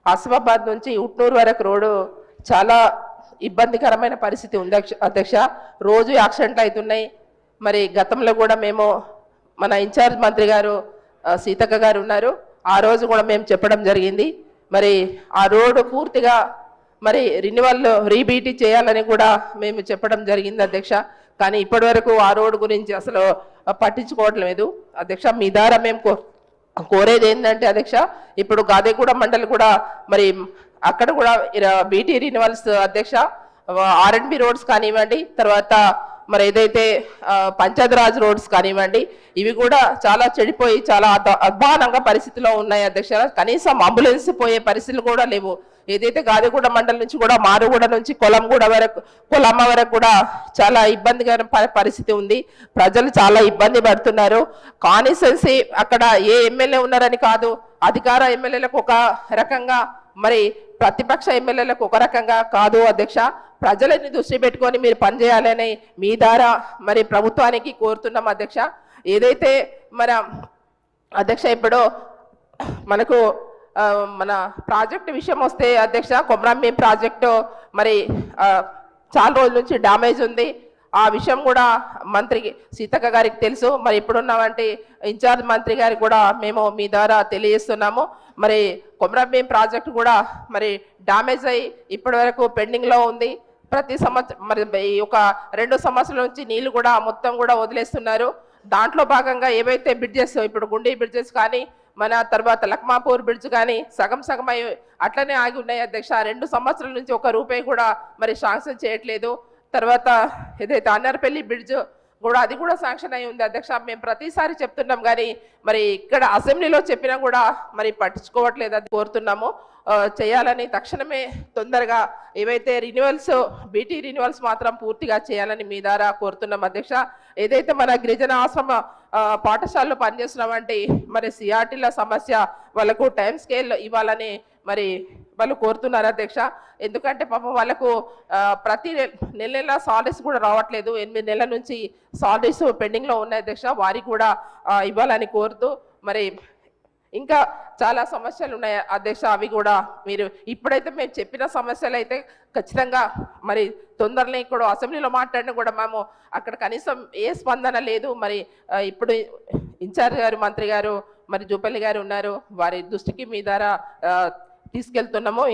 ఆసిఫాబాద్ నుంచి ఉట్నూరు వరకు రోడ్డు చాలా ఇబ్బందికరమైన పరిస్థితి ఉంది అధ్యక్ష. రోజు యాక్సిడెంట్లు అవుతున్నాయి. మరి గతంలో కూడా మేము మన ఇన్ఛార్జ్ మంత్రి గారు సీతక్క గారు ఉన్నారు, ఆ రోజు కూడా మేము చెప్పడం జరిగింది. మరి ఆ రోడ్డు పూర్తిగా మరి రినివల్ రీబీటీ చేయాలని కూడా మేము చెప్పడం జరిగింది అధ్యక్ష. కానీ ఇప్పటి వరకు ఆ రోడ్డు గురించి అసలు పట్టించుకోవట్లేదు అధ్యక్ష. మీ ద్వారా మేము కోరేది ఏంటంటే అధ్యక్ష, ఇప్పుడు గాదేగూడ మండలి కూడా మరి అక్కడ కూడా బీటీ రినివల్స్ అధ్యక్ష, ఆర్ఎండ్బి రోడ్స్ కానివ్వండి, తర్వాత మరి ఏదైతే పంచాయతీరాజ్ రోడ్స్ కానివ్వండి, ఇవి కూడా చాలా చెడిపోయి చాలా అధ్వానంగా పరిస్థితిలో ఉన్నాయి అధ్యక్ష. కనీసం అంబులెన్స్ పోయే పరిస్థితులు కూడా లేవు. ఏదైతే గాదిగూడ మండలి నుంచి కూడా మారుగూడ నుంచి కొలమ్మ వరకు కూడా చాలా ఇబ్బందికర పరిస్థితి ఉంది. ప్రజలు చాలా ఇబ్బంది పడుతున్నారు. కాన్స్టిట్యుయెన్సీ అక్కడ ఏ ఎమ్మెల్యే ఉన్నారని కాదు, అధికార ఎమ్మెల్యేలకు ఒక రకంగా, మరి ప్రతిపక్ష ఎమ్మెల్యేలకు ఒక రకంగా కాదు అధ్యక్ష. ప్రజలని దృష్టి పెట్టుకొని మీరు పనిచేయాలని మీ ద్వారా మరి ప్రభుత్వానికి కోరుతున్నాం అధ్యక్ష. ఏదైతే మన అధ్యక్ష ఇప్పుడు మనకు మన ప్రాజెక్టు విషయం వస్తే అధ్యక్ష, కొమరంభీం ప్రాజెక్టు మరి చాలా రోజుల నుంచి డ్యామేజ్ ఉంది. ఆ విషయం కూడా మంత్రి సీతక్క గారికి తెలుసు. మరి ఇప్పుడున్నవంటి ఇన్ఛార్జ్ మంత్రి గారికి కూడా మేము మీ ద్వారా తెలియజేస్తున్నాము. మరి కొమరంభీం ప్రాజెక్టు కూడా మరి డ్యామేజ్ అయ్యి ఇప్పటి వరకు పెండింగ్లో ఉంది. ప్రతి సంవత్సరం మరి ఒక 2 సంవత్సరాల నుంచి నీళ్లు కూడా మొత్తం కూడా వదిలేస్తున్నారు. దాంట్లో భాగంగా ఏవైతే బ్రిడ్జెస్, ఇప్పుడు గుండీ బ్రిడ్జెస్ కానీ, మన తర్వాత లక్మాపూర్ బ్రిడ్జ్ కానీ సగం అయి అట్లనే ఆగి ఉన్నాయి అధ్యక్ష. 2 సంవత్సరాల నుంచి 1 రూపాయి కూడా మరి శాంక్షన్ చేయట్లేదు. తర్వాత ఏదైతే అన్నర్పల్లి బ్రిడ్జ్ కూడా అది కూడా శాంక్షన్ అయి ఉంది అధ్యక్ష. మేము ప్రతిసారి చెప్తున్నాం కానీ మరి ఇక్కడ అసెంబ్లీలో చెప్పినా కూడా మరి పట్టించుకోవట్లేదు. అది కోరుతున్నాము చేయాలని, తక్షణమే తొందరగా ఏవైతే రిన్యూవల్స్ బీటీ రిన్యూవల్స్ మాత్రం పూర్తిగా చేయాలని మీ ద్వారా కోరుతున్నాం అధ్యక్ష. ఏదైతే మన గిరిజన ఆశ్రమ పాఠశాలలో పనిచేస్తున్నామంటే మరి సిఆర్టీల సమస్య వాళ్ళకు టైం స్కేల్ ఇవ్వాలని మరి వాళ్ళు కోరుతున్నారు అధ్యక్ష. ఎందుకంటే పాపం వాళ్ళకు ప్రతి నెల సాలరీస్ కూడా రావట్లేదు. 8 నెలల నుంచి సాలరీస్ పెండింగ్లో ఉన్నాయి అధ్యక్ష. వారికి కూడా ఇవ్వాలని కోరుతూ మరి ఇంకా చాలా సమస్యలు ఉన్నాయి అధ్యక్ష. అవి కూడా మీరు ఇప్పుడైతే మేము చెప్పిన సమస్యలు అయితే ఖచ్చితంగా మరి తొందరలో ఇక్కడ అసెంబ్లీలో మాట్లాడినా కూడా మేము అక్కడ కనీసం ఏ స్పందన లేదు. మరి ఇప్పుడు ఇన్ఛార్జ్ గారు మంత్రి గారు మరి జూపల్లి గారు ఉన్నారు, వారి దృష్టికి మీ ద్వారా తీసుకెళ్తున్నాము.